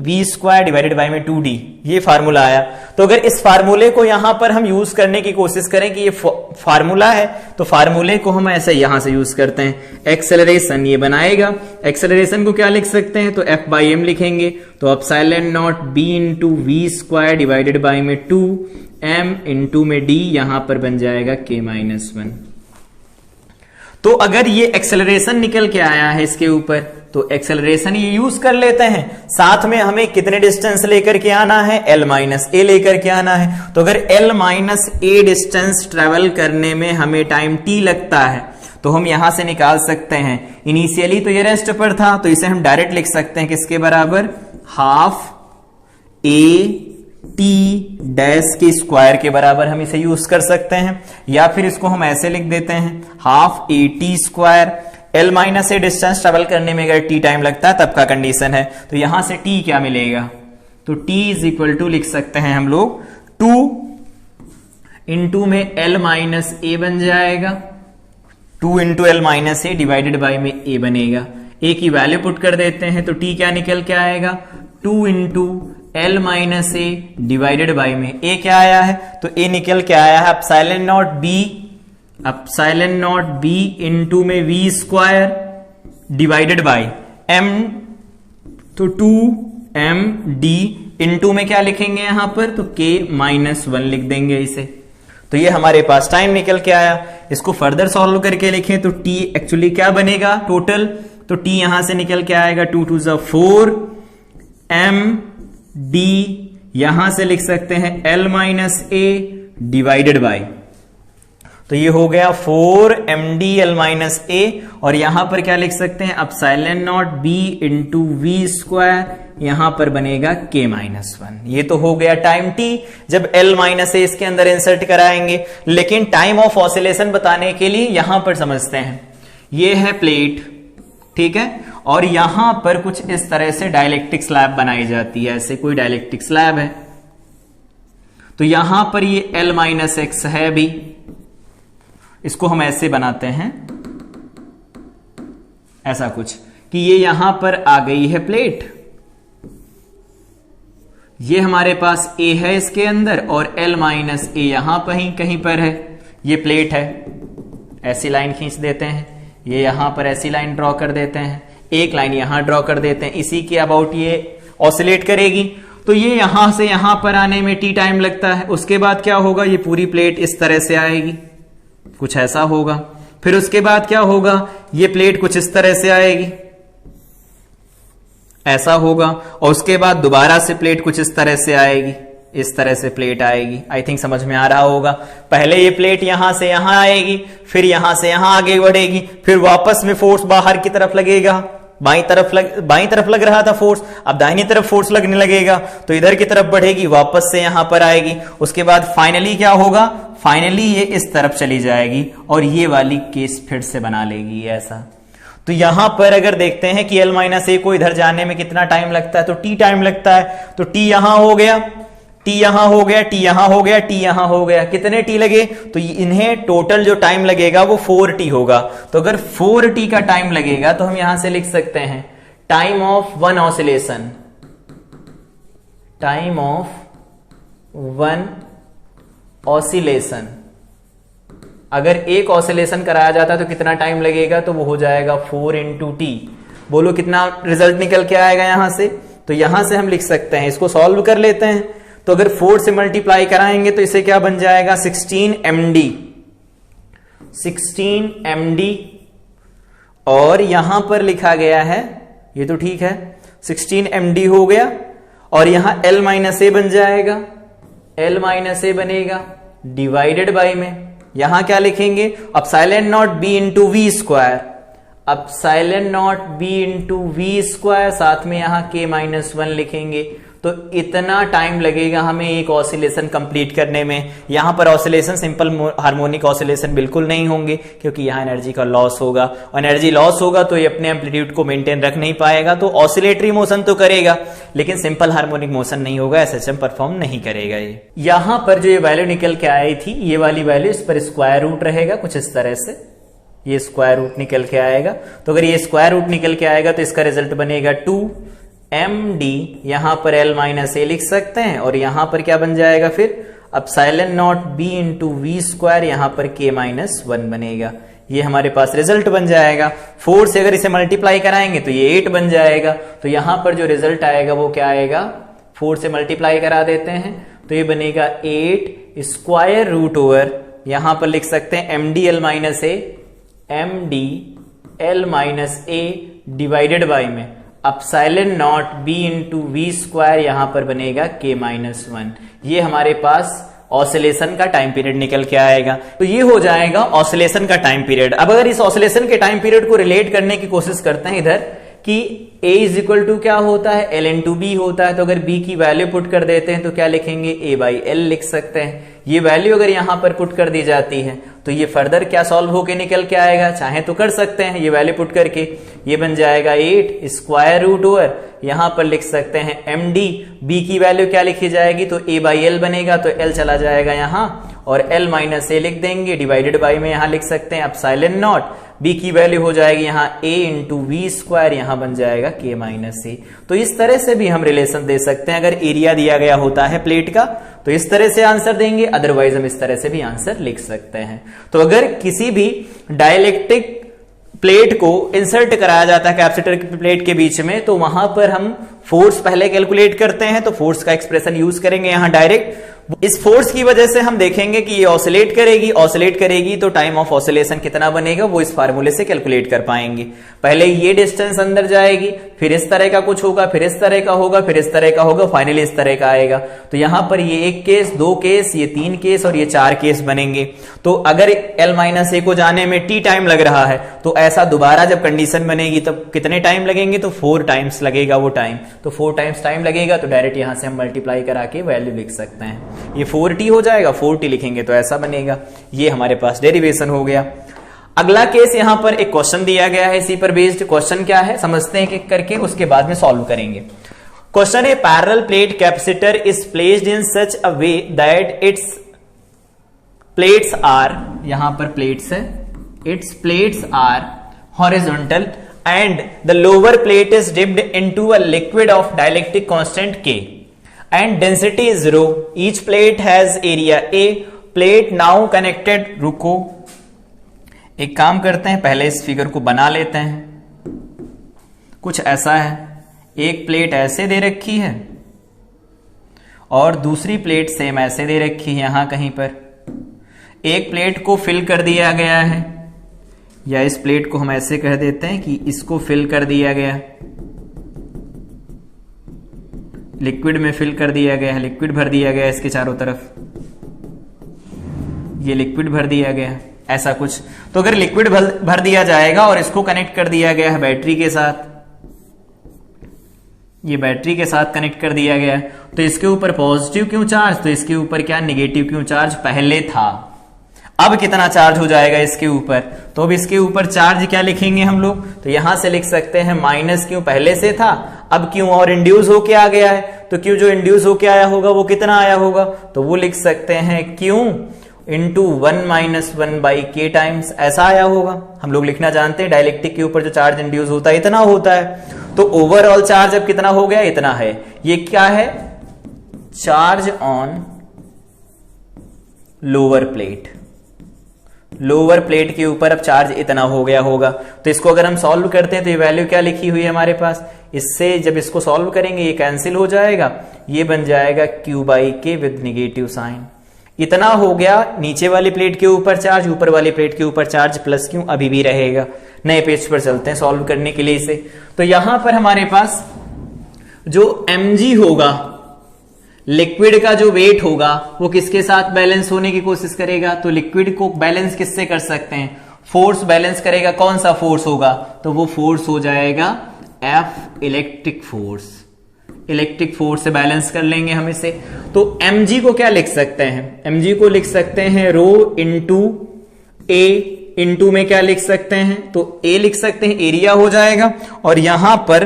V² divided by में 2D, ये फार्मूला आया, तो अगर इस फार्मूले को यहां पर हम यूज करने की कोशिश करें कि ये फार्मूला है, तो फार्मूले को हम ऐसे यहां से यूज करते हैं। एक्सेलरेशन ये बनाएगा, एक्सेलरेशन को क्या लिख सकते हैं, तो F/m लिखेंगे, तो epsilon not B into V² divided by में 2m इंटू में D, यहां पर बन जाएगा K-1। तो अगर ये एक्सेलरेशन निकल के आया है इसके ऊपर, तो एक्सेलरेशन ये यूज कर लेते हैं। साथ में हमें कितने डिस्टेंस लेकर के आना है, L-A लेकर के आना है। तो अगर L-A डिस्टेंस ट्रेवल करने में हमें टाइम t लगता है, तो हम यहां से निकाल सकते हैं। इनिशियली तो ये रेस्ट पर था, तो इसे हम डायरेक्ट लिख सकते हैं किसके बराबर, हाफ AT डैश के स्क्वायर के बराबर हम इसे यूज कर सकते हैं, या फिर इसको हम ऐसे लिख देते हैं half AT²। L- A distance travel करने में अगर t टाइम लगता है तब का कंडीशन है, तो यहां से t क्या मिलेगा, तो t इज इक्वल टू लिख सकते हैं हम लोग 2 इंटू में L- A बन जाएगा, 2 into L- A divided by में A बनेगा। A की वैल्यू पुट कर देते हैं तो t क्या निकल के आएगा, 2 into L- A divided by में A क्या आया है, तो A निकल के आया है एप्सिलॉन नॉट B इंटू में V² डिवाइडेड बाई M, तो 2mD इंटू में क्या लिखेंगे यहां पर, तो K-1 लिख देंगे इसे। तो ये हमारे पास टाइम निकल के आया। इसको फर्दर सॉल्व करके लिखें तो t एक्चुअली क्या बनेगा टोटल, तो t यहां से निकल के आएगा 2 2 4 mD, यहां से लिख सकते हैं L-A डिवाइडेड बाई, तो ये हो गया 4mD L-A, और यहां पर क्या लिख सकते हैं epsilon not B into V², यहां पर बनेगा K-1। ये तो हो गया टाइम t जब L-A इसके अंदर इंसर्ट कराएंगे। लेकिन टाइम ऑफ ऑसिलेशन बताने के लिए यहां पर समझते हैं, ये है प्लेट, ठीक है, और यहां पर कुछ इस तरह से डाइलेक्ट्रिक स्लैब बनाई जाती है। ऐसे कोई डाइलेक्ट्रिक स्लैब है, तो यहां पर ये L-X है भी, इसको हम ऐसे बनाते हैं, ऐसा कुछ कि ये यहां पर आ गई है प्लेट, ये हमारे पास A है इसके अंदर, और L-A यहां पर ही कहीं पर है, ये प्लेट है। ऐसी लाइन खींच देते हैं, ये यहां पर ऐसी लाइन ड्रॉ कर देते हैं, एक लाइन यहां ड्रॉ कर देते हैं, इसी के अबाउट ये ऑसिलेट करेगी। तो ये यहां से यहां पर आने में t टाइम लगता है। उसके बाद क्या होगा, ये पूरी प्लेट इस तरह से आएगी, कुछ ऐसा होगा। फिर उसके बाद क्या होगा, ये प्लेट कुछ इस तरह से आएगी, ऐसा होगा, और उसके बाद दोबारा से प्लेट कुछ इस तरह से आएगी, इस तरह से प्लेट आएगी। आई थिंक समझ में आ रहा होगा। पहले ये प्लेट यहां से यहां आएगी, फिर यहां से यहां आगे बढ़ेगी, फिर वापस में फोर्स बाहर की तरफ लगेगा, बाईं तरफ लग रहा था फोर्स, अब दाहिनी तरफ फोर्स लगने लगेगा, तो इधर की तरफ बढ़ेगी, वापस से यहां पर आएगी। उसके बाद फाइनली क्या होगा, फाइनली ये इस तरफ चली जाएगी और ये वाली केस फिर से बना लेगी ऐसा। तो यहां पर अगर देखते हैं कि L-A को इधर जाने में कितना टाइम लगता है, तो T टाइम लगता है। तो T यहां हो गया, T यहां हो गया, T यहां हो गया, T यहां हो गया। कितने T लगे, तो इन्हें टोटल जो टाइम लगेगा वो 4T होगा। तो अगर 4T का टाइम लगेगा तो हम यहां से लिख सकते हैं time of one oscillation, time of one oscillation. अगर एक ऑसिलेशन कराया जाता है तो कितना टाइम लगेगा, तो वो हो जाएगा 4 × T। बोलो कितना रिजल्ट निकल के आएगा यहां से, तो यहां से हम लिख सकते हैं, इसको सॉल्व कर लेते हैं। तो अगर 4 से मल्टीप्लाई कराएंगे तो इसे क्या बन जाएगा, 16 MD, 16 MD। और यहां पर लिखा गया है, ये तो ठीक है, 16 MD हो गया, और यहां L-A बन जाएगा, L-A बनेगा डिवाइडेड बाय में, यहां क्या लिखेंगे, epsilon not B × V square, epsilon not B × V square, साथ में यहां K-1 लिखेंगे। तो इतना टाइम लगेगा हमें एक ऑसिलेशन कंप्लीट करने में। यहां पर ऑसिलेशन सिंपल हार्मोनिक ऑसिलेशन बिल्कुल नहीं होंगे, क्योंकि यहां एनर्जी का लॉस होगा, और एनर्जी लॉस होगा तो ये अपने एम्पलीट्यूड को मेंटेन रख नहीं पाएगा। तो ऑसिलेटरी मोशन तो करेगा, लेकिन सिंपल हार्मोनिक मोशन नहीं होगा, SHM परफॉर्म नहीं करेगा। ये यहां पर जो ये वैल्यू निकल के आई थी, ये वाली वैल्यू, इस पर स्क्वायर रूट रहेगा कुछ इस तरह से, ये स्क्वायर रूट निकल के आएगा। तो अगर ये स्क्वायर रूट निकल के आएगा तो इसका रिजल्ट बनेगा 2MD, यहां पर L-A लिख सकते हैं, और यहां पर क्या बन जाएगा फिर, epsilon not B × V square, यहां पर K-1 बनेगा। ये हमारे पास रिजल्ट बन जाएगा। 4 से अगर इसे मल्टीप्लाई कराएंगे तो ये 8 बन जाएगा। तो यहां पर जो रिजल्ट आएगा वो क्या आएगा, 4 से मल्टीप्लाई करा देते हैं तो ये बनेगा 8 स्क्वायर रूट ओवर, यहां पर लिख सकते हैं MD L-A डिवाइडेड बाय में epsilon not B × V square, यहां पर बनेगा K-1। ये हमारे पास ऑसिलेशन का टाइम पीरियड निकल के आएगा। तो ये हो जाएगा ऑसिलेशन का टाइम पीरियड। अब अगर इस ऑसिलेशन के टाइम पीरियड को रिलेट करने की कोशिश करते हैं इधर कि A = क्या होता है, L × B होता है, तो अगर B की वैल्यू पुट कर देते हैं तो क्या लिखेंगे, A/L लिख सकते हैं। ये वैल्यू अगर यहां पर पुट कर दी जाती है तो ये फर्दर क्या सॉल्व होके निकल के आएगा, चाहे तो कर सकते हैं ये वैल्यू पुट करके, ये बन जाएगा 8 स्क्वायर रूट ओवर, यहां पर लिख सकते हैं MD, B की वैल्यू क्या लिखी जाएगी, तो A/L बनेगा, तो L चला जाएगा यहां, और L-A लिख देंगे डिवाइडेड बाय में, यहां लिख सकते हैं एप्सिलॉन नॉट B की वैल्यू हो जाएगी यहां A × V स्क्वायर, यहां बन जाएगा K-A। तो इस तरह से भी हम रिलेशन दे सकते हैं। अगर एरिया दिया गया होता है प्लेट का तो इस तरह से आंसर देंगे, अदरवाइज हम इस तरह से भी आंसर लिख सकते हैं। तो अगर किसी भी डाइलेक्ट्रिक प्लेट को इंसर्ट कराया जाता है कैपेसिटर की प्लेट के बीच में, तो वहां पर हम फोर्स पहले कैलकुलेट करते हैं, तो फोर्स का एक्सप्रेशन यूज करेंगे यहां डायरेक्ट। इस फोर्स की वजह से हम देखेंगे कि ये ऑसिलेट करेगी तो टाइम ऑफ ऑसिलेशन कितना बनेगा वो इस फार्मूले से कैलकुलेट कर पाएंगे। पहले ये डिस्टेंस अंदर जाएगी, फिर इस तरह का कुछ होगा, फिर इस तरह का होगा, फिर इस तरह का होगा, फाइनली इस तरह का आएगा। तो यहां पर ये 1 केस, 2 केस, ये 3 केस और ये 4 केस बनेंगे। तो अगर L-A को जाने में T टाइम लग रहा है तो ऐसा दोबारा जब कंडीशन बनेगी तब कितने टाइम लगेंगे, तो 4 टाइम्स लगेगा वो टाइम। तो 4 टाइम्स टाइम लगेगा तो डायरेक्ट यहां से हम मल्टीप्लाई करा के वैल्यू लिख सकते हैं। ये 4T हो जाएगा, 4T लिखेंगे तो ऐसा बनेगा। ये हमारे पास डेरिवेशन हो गया। अगला केस यहां पर एक क्वेश्चन दिया गया है, इसी पर बेस्ड क्वेश्चन क्या है समझते हैं एक करके, उसके बाद में सॉल्व करेंगे। क्वेश्चन है parallel plate capacitor is placed in such a way that its plates are, यहां पर प्लेट्स है, its plates are horizontal and the lower plate is dipped into a liquid of dielectric constant K and density is rho. Each plate has area A. Plate now connected. रुको, एक काम करते हैं, पहले इस फिगर को बना लेते हैं। कुछ ऐसा है, एक प्लेट ऐसे दे रखी है और दूसरी प्लेट सेम ऐसे दे रखी है। यहां कहीं पर एक प्लेट को फिल कर दिया गया है, या इस प्लेट को हम ऐसे कह देते हैं कि इसको फिल कर दिया गया, लिक्विड में फिल कर दिया गया है, लिक्विड भर दिया गया है इसके चारों तरफ, ये लिक्विड भर दिया गया है, ऐसा कुछ। तो अगर लिक्विड भर दिया जाएगा और इसको कनेक्ट कर दिया गया है बैटरी के साथ, ये बैटरी के साथ कनेक्ट कर दिया गया है, तो इसके ऊपर पॉजिटिव क्यों चार्ज, तो इसके ऊपर क्या नेगेटिव क्यों चार्ज पहले था। अब कितना चार्ज हो जाएगा इसके ऊपर, तो अब इसके ऊपर चार्ज क्या लिखेंगे हम लोग, तो यहां से लिख सकते हैं माइनस क्यू पहले से था, अब क्यू और इंड्यूस होके आ गया है, तो क्यू जो इंड्यूस होके आया होगा वो कितना आया होगा, तो वो लिख सकते हैं Q into 1 minus 1 by K times, ऐसा आया होगा। हम लोग लिखना जानते हैं डाइलेक्ट्रिक के ऊपर जो चार्ज इंड्यूस होता है इतना होता है, तो ओवरऑल चार्ज अब कितना हो गया, इतना है। ये क्या है, charge on lower plate, lower plate के ऊपर अब चार्ज इतना हो गया होगा। तो इसको अगर हम सॉल्व करते हैं तो ये वैल्यू क्या लिखी हुई है हमारे पास, इससे जब इसको सॉल्व करेंगे ये कैंसिल हो जाएगा, ये बन जाएगा क्यू बाई के विद निगेटिव साइन। इतना हो गया नीचे वाली प्लेट के ऊपर चार्ज, ऊपर वाली प्लेट के ऊपर चार्ज प्लस क्यू अभी भी रहेगा। नए पेज पर चलते हैं सॉल्व करने के लिए इसे। तो यहां पर हमारे पास जो mg होगा, लिक्विड का जो वेट होगा वो किसके साथ बैलेंस होने की कोशिश करेगा, तो लिक्विड को बैलेंस किससे कर सकते हैं, फोर्स बैलेंस करेगा। कौन सा फोर्स होगा, तो वो फोर्स हो जाएगा F electric force, electric force से बैलेंस कर लेंगे हम इसे। तो mg को क्या लिख सकते हैं, mg को लिख सकते हैं रो इंटू ए, इंटू में क्या लिख सकते हैं, तो a लिख सकते हैं, एरिया हो जाएगा, और यहां पर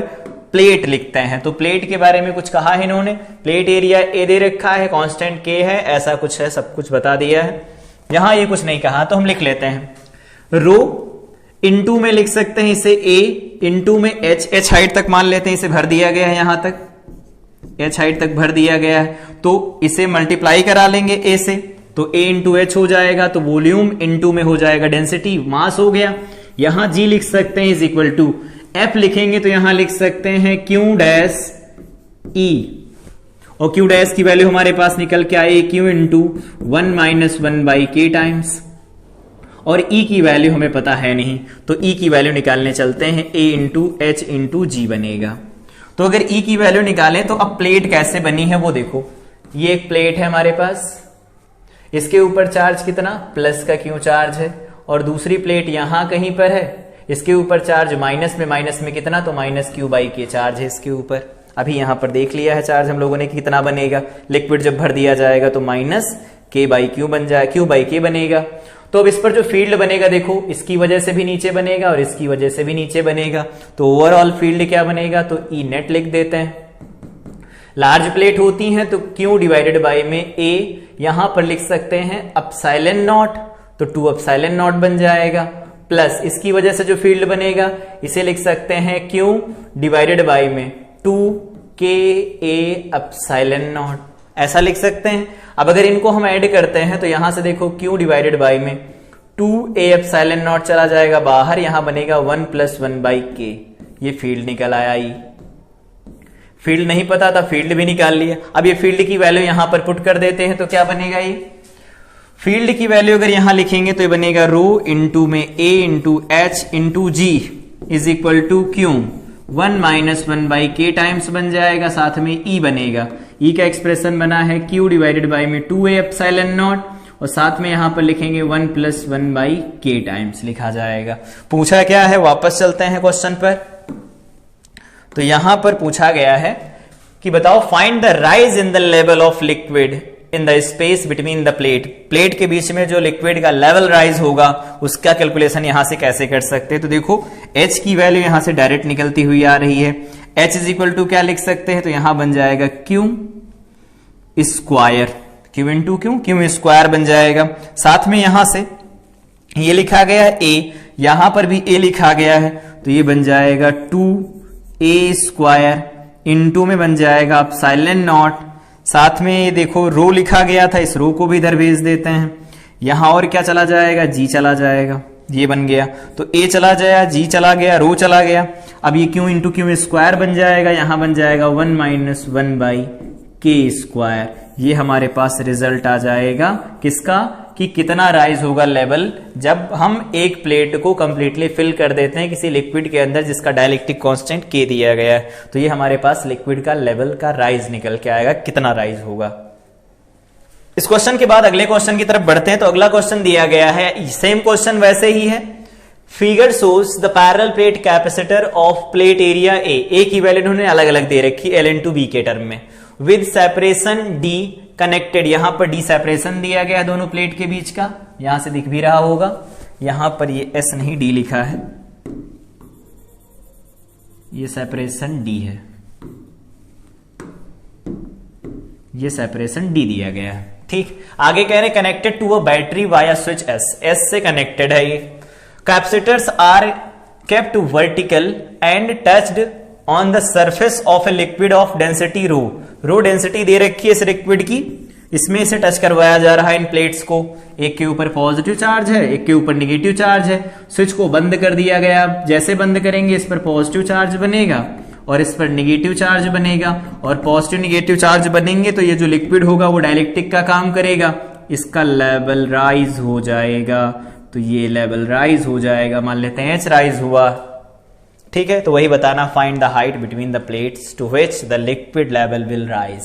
प्लेट लिखते हैं। तो प्लेट के बारे में कुछ कहा है इन्होंने, प्लेट एरिया ए दे रखा है, कांस्टेंट के है, ऐसा कुछ है, सब कुछ बता दिया है। यहां ये कुछ नहीं कहा तो हम लिख लेते हैं रो इंटू में लिख सकते हैं इसे ए, इंटू में एच हाइट तक मान लेते हैं, इसे भर दिया गया है, यहां तक एच हाइट तक भर दिया गया है, तो इसे मल्टीप्लाई करा लेंगे ए से, तो ए इंटू एच हो जाएगा, तो वॉल्यूम इंटू में हो जाएगा डेंसिटी, मास हो गया। यहां जी लिख सकते हैं इज इक्वल टू एफ लिखेंगे तो यहां लिख सकते हैं क्यू डैश ई, और क्यू डैश की वैल्यू हमारे पास निकल के I Q into 1 minus 1 by K times, और ई की वैल्यू हमें पता है नहीं, तो ई की वैल्यू निकालने चलते हैं, ए इंटू एच इंटू जी बनेगा। तो अगर ई की वैल्यू निकालें तो अब प्लेट कैसे बनी है वो देखो, ये एक प्लेट है हमारे पास, इसके ऊपर चार्ज कितना, प्लस का क्यू चार्ज है, और दूसरी प्लेट यहां कहीं पर है, इसके ऊपर चार्ज माइनस में कितना, तो माइनस क्यू बाई के चार्ज है इसके ऊपर। अभी यहां पर देख लिया है चार्ज हम लोगों ने कितना बनेगा, लिक्विड जब भर दिया जाएगा तो माइनस के बाई क्यू बन जाए, क्यू बाई के बनेगा। तो अब इस पर जो फील्ड बनेगा देखो, इसकी वजह से भी नीचे बनेगा और इसकी वजह से भी नीचे बनेगा, तो ओवरऑल फील्ड क्या बनेगा, तो ई नेट लिख देते हैं। लार्ज प्लेट होती हैं तो क्यू डिवाइडेड बाई में ए, यहां पर लिख सकते हैं अपसाइलन नॉट, तो 2 अपसाइलन नॉट बन जाएगा, प्लस इसकी वजह से जो फील्ड बनेगा इसे लिख सकते हैं क्यू डिवाइडेड बाई में 2 के ए अपसाइलन नॉट, ऐसा लिख सकते हैं। अब अगर इनको हम ऐड करते हैं तो यहां से देखो क्यू डिवाइडेड बाई में 2 ए अपसाइलन नॉट चला जाएगा बाहर, यहां बनेगा 1 प्लस 1 बाई के, ये फील्ड निकल आया। ई फील्ड नहीं पता था, फील्ड भी निकाल लिया। अब ये फील्ड की वैल्यू यहां पर पुट कर देते हैं तो क्या बनेगा, ये फील्ड की वैल्यू अगर यहां लिखेंगे तो ये बनेगा रो इंटू में A into H into G is equal to Q 1 minus 1 by K times बन जाएगा, साथ में ई बनेगा। ई का एक्सप्रेशन बना है क्यू डिवाइडेड बाई में 2a एप्सिलॉन नॉट, और साथ में यहां पर लिखेंगे 1 प्लस 1 बाई के टाइम्स लिखा जाएगा। पूछा क्या है, वापस चलते हैं क्वेश्चन पर। तो यहां पर पूछा गया है कि बताओ find the rise in the level of liquid in the space between the plate. Plate के बीच में जो लिक्विड का लेवल राइज होगा उसका कैलकुलेशन यहां से कैसे कर सकते हैं। तो देखो H की वैल्यू यहां से डायरेक्ट निकलती हुई आ रही है, H इज इक्वल टू क्या लिख सकते हैं, तो यहां बन जाएगा Q square, Q into Q square बन जाएगा। साथ में यहां से ये लिखा गया है A, यहां पर भी A लिखा गया है, तो ये बन जाएगा 2a स्क्वायर इंटू में बन जाएगा एप्सिलॉन नॉट। साथ में ये देखो रो लिखा गया था, इस रो को भी इधर भेज देते हैं। यहां और क्या चला जाएगा, जी चला जाएगा, ये बन गया। तो ए चला जाएगा, जी चला गया, रो चला गया। अब ये क्यू इंटू क्यू स्क्वायर बन जाएगा, यहां बन जाएगा 1 माइनस 1 बाई के स्क्वायर। ये हमारे पास रिजल्ट आ जाएगा किसका, कि कितना राइज होगा लेवल जब हम एक प्लेट को कंप्लीटली फिल कर देते हैं किसी लिक्विड के अंदर जिसका डाइलेक्ट्रिक कांस्टेंट के दिया गया है। तो ये हमारे पास लिक्विड का लेवल का राइज निकल के आएगा, कितना राइज होगा। इस क्वेश्चन के बाद अगले क्वेश्चन की तरफ बढ़ते हैं। तो अगला क्वेश्चन दिया गया है, सेम क्वेश्चन वैसे ही है। Figure shows the parallel plate capacitor of plate area A की वैल्यू इन्होंने अलग अलग दे रखी L into B के टर्म में, विद सेपरेशन D कनेक्टेड। यहां पर D सेपरेशन दिया गया दोनों प्लेट के बीच का, यहां से दिख भी रहा होगा। यहां पर ये S नहीं D लिखा है, ये सेपरेशन D है, ये सेपरेशन D दिया गया है। ठीक, आगे कह रहे connected to a battery via switch S से कनेक्टेड है ये। Capacitors are kept vertical and touched on the surface of a liquid of density rho density दे रखी है इस लिक्विड की, इसमें से टच करवाया जा रहा है इन प्लेट्स को। एक के ऊपर पॉजिटिव चार्ज है, एक के ऊपर निगेटिव चार्ज है। स्विच को बंद कर दिया गया, जैसे बंद करेंगे इस पर पॉजिटिव चार्ज बनेगा और इस पर निगेटिव चार्ज बनेगा, और पॉजिटिव निगेटिव चार्ज बनेंगे तो ये जो लिक्विड होगा वो डाइलेक्ट्रिक का काम करेगा, इसका लेवल राइज हो जाएगा। तो ये लेवल राइज हो जाएगा, मान लेते हैं H राइज हुआ। ठीक है, तो वही बताना, find the height between the plates to which the liquid level will rise.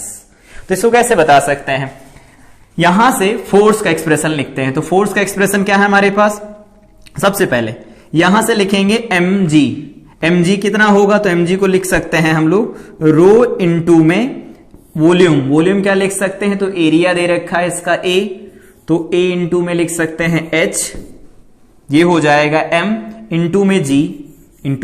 तो इसको कैसे बता सकते हैं, यहां से फोर्स का एक्सप्रेशन लिखते हैं। तो फोर्स का एक्सप्रेशन क्या है हमारे पास, सबसे पहले यहां से लिखेंगे mg कितना होगा, तो mg को लिख सकते हैं हम लोग रो इंटू में वॉल्यूम क्या लिख सकते हैं, तो एरिया दे रखा है इसका A, तो A इंटू में लिख सकते हैं H, ये हो जाएगा m, इंटू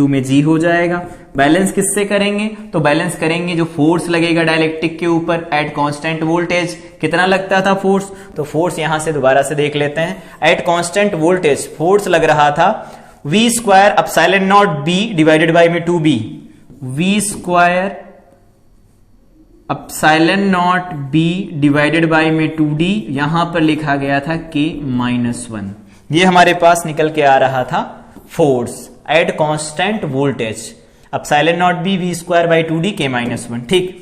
में G हो जाएगा। बैलेंस किससे करेंगे, तो बैलेंस करेंगे जो फोर्स लगेगा डाइलेक्ट्रिक के ऊपर एट कांस्टेंट वोल्टेज। कितना लगता था फोर्स, तो फोर्स यहां से दोबारा से देख लेते हैं। एट कांस्टेंट वोल्टेज फोर्स लग रहा था v square epsilon not b divided by में 2b, v square epsilon not b divided by में 2d, यहां पर लिखा गया था k-1। ये हमारे पास निकल के आ रहा था force at constant voltage, epsilon not b v square by 2d k-1। ठीक,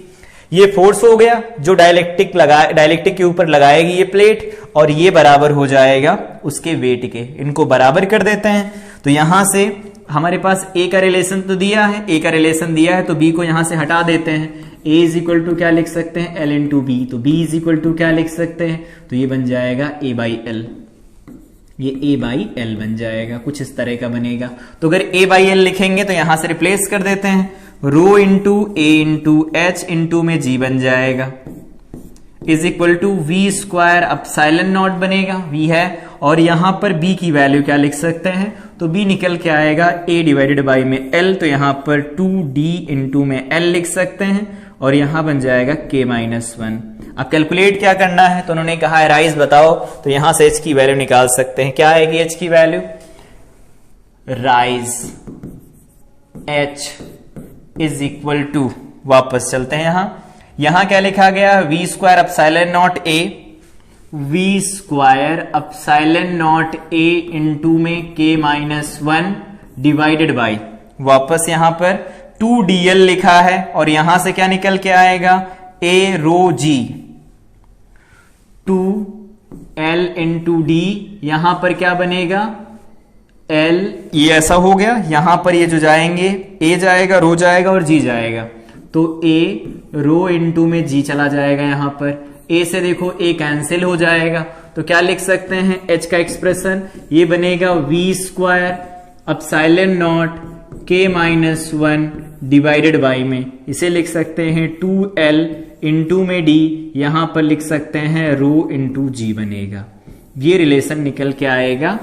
ये फोर्स हो गया जो डाइलेक्ट्रिक के ऊपर लगाएगी ये प्लेट, और ये बराबर हो जाएगा उसके वेट के। इनको बराबर कर देते हैं। तो यहां से हमारे पास A का रिलेशन तो दिया है, A का रिलेशन दिया है, तो B को यहां से हटा देते हैं। A इज इक्वल टू क्या लिख सकते हैं, L इंटू B, तो B इज इक्वल टू क्या लिख सकते हैं, तो ये बन जाएगा A बाई L, ये A बाई L बन जाएगा, कुछ इस तरह का बनेगा। तो अगर A बाई L लिखेंगे तो यहां से रिप्लेस कर देते हैं, rho into A into H into में G बन जाएगा, is equal to V square epsilon naught बनेगा, V है, और यहां पर B की वैल्यू क्या लिख सकते हैं, तो B निकल के आएगा A डिवाइडेड बाई में L, तो यहां पर 2D इंटू में L लिख सकते हैं, और यहां बन जाएगा k-1। अब कैलकुलेट क्या करना है, तो उन्होंने कहा है राइज बताओ, तो यहां से H की वैल्यू निकाल सकते हैं। क्या आएगी H की value, rise H is equal to, वापस चलते हैं यहां क्या लिखा गया, v square epsilon nought A, v square epsilon nought A into में k-1 डिवाइडेड बाई, वापस यहां पर 2dl लिखा है, और यहां से क्या निकल के आएगा, A rho G 2L into D, यहां पर क्या बनेगा L, ये ऐसा हो गया। यहां पर ये जो जाएंगे A जाएगा, रो जाएगा और G जाएगा, तो A रो इंटू में G चला जाएगा। यहां पर A से देखो A कैंसिल हो जाएगा, तो क्या लिख सकते हैं H का एक्सप्रेशन, ये बनेगा v square epsilon not k-1 divided by में, इसे लिख सकते हैं 2L इंटू में D, यहां पर लिख सकते हैं रो इंटू G बनेगा। ये रिलेशन निकल के आएगा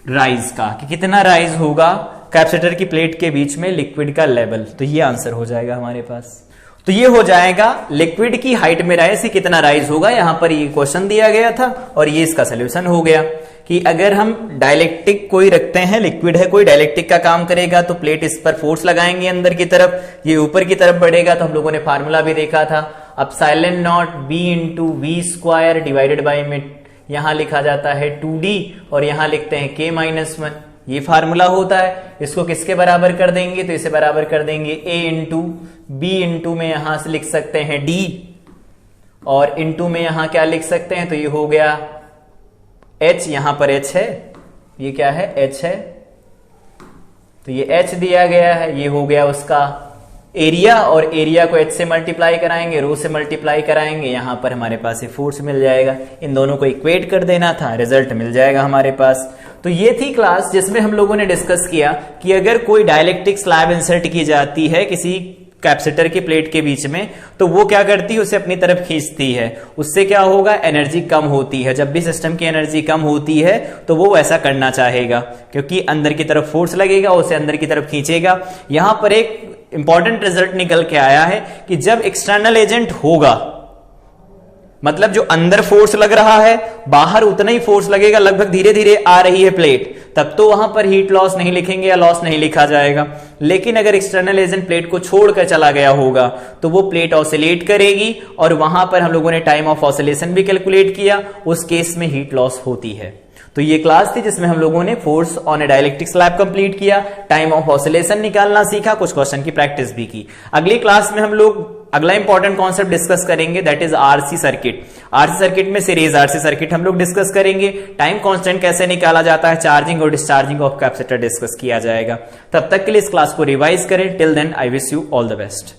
राइज का, कि कितना राइज होगा कैपेसिटर की प्लेट के बीच में लिक्विड का लेवल। तो ये आंसर हो जाएगा हमारे पास। तो ये हो जाएगा लिक्विड की हाइट में राइज से कितना राइज होगा। यहां पर ये क्वेश्चन दिया गया था और ये इसका सोल्यूशन हो गया कि अगर हम डाइलेक्ट्रिक कोई रखते हैं, लिक्विड है कोई, डाइलेक्ट्रिक का काम करेगा, तो प्लेट इस पर फोर्स लगाएंगे अंदर की तरफ, ये ऊपर की तरफ बढ़ेगा। तो हम लोगों ने फार्मूला भी देखा था, epsilon not b into V square divided by में यहां लिखा जाता है 2d और यहां लिखते हैं k-1, ये फार्मूला होता है। इसको किसके बराबर कर देंगे, तो इसे बराबर कर देंगे a इंटू b इंटू में यहां से लिख सकते हैं d और इंटू में यहां क्या लिख सकते हैं, तो ये हो गया H यहां पर H है, ये क्या है, H है, तो ये H दिया गया है, ये हो गया उसका एरिया, और एरिया को H से मल्टीप्लाई कराएंगे, रो से मल्टीप्लाई कराएंगे, यहां पर हमारे पास ये फोर्स मिल जाएगा। इन दोनों को इक्वेट कर देना था, रिजल्ट मिल जाएगा हमारे पास। तो ये थी क्लास जिसमें हम लोगों ने डिस्कस किया कि अगर कोई डाइलेक्ट्रिक स्लैब इंसर्ट की जाती है किसी कैपेसिटर की प्लेट के बीच में, तो वो क्या करती है, उसे अपनी तरफ खींचती है। उससे क्या होगा, एनर्जी कम होती है। जब भी सिस्टम की एनर्जी कम होती है तो वो वैसा करना चाहेगा, क्योंकि अंदर की तरफ फोर्स लगेगा, उसे अंदर की तरफ खींचेगा। यहां पर एक इंपॉर्टेंट रिजल्ट निकल के आया है कि जब एक्सटर्नल एजेंट होगा, मतलब जो अंदर फोर्स लग रहा है, बाहर उतना ही फोर्स लगेगा, लगभग धीरे धीरे आ रही है प्लेट, तब तो वहां पर हीट लॉस नहीं लिखेंगे या लॉस नहीं लिखा जाएगा। लेकिन अगर एक्सटर्नल एजेंट प्लेट को छोड़कर चला गया होगा तो वो प्लेट ऑसिलेट करेगी, और वहां पर हम लोगों ने टाइम ऑफ ऑसिलेशन भी कैलकुलेट किया, उस केस में हीट लॉस होती है। तो ये क्लास थी जिसमें हम लोगों ने force on A dielectric slab complete किया, टाइम ऑफ ऑसिलेशन निकालना सीखा, कुछ क्वेश्चन की प्रैक्टिस भी की। अगली क्लास में हम लोग अगला इंपॉर्टेंट कॉन्सेप्ट डिस्कस करेंगे, that is RC circuit. RC circuit में सीरीज आरसी सर्किट हम लोग डिस्कस करेंगे। टाइम कांस्टेंट कैसे निकाला जाता है, चार्जिंग और डिस्चार्जिंग ऑफ कैपेसिटर डिस्कस किया जाएगा। तब तक के लिए इस क्लास को रिवाइज करें। Till then I wish you all the best.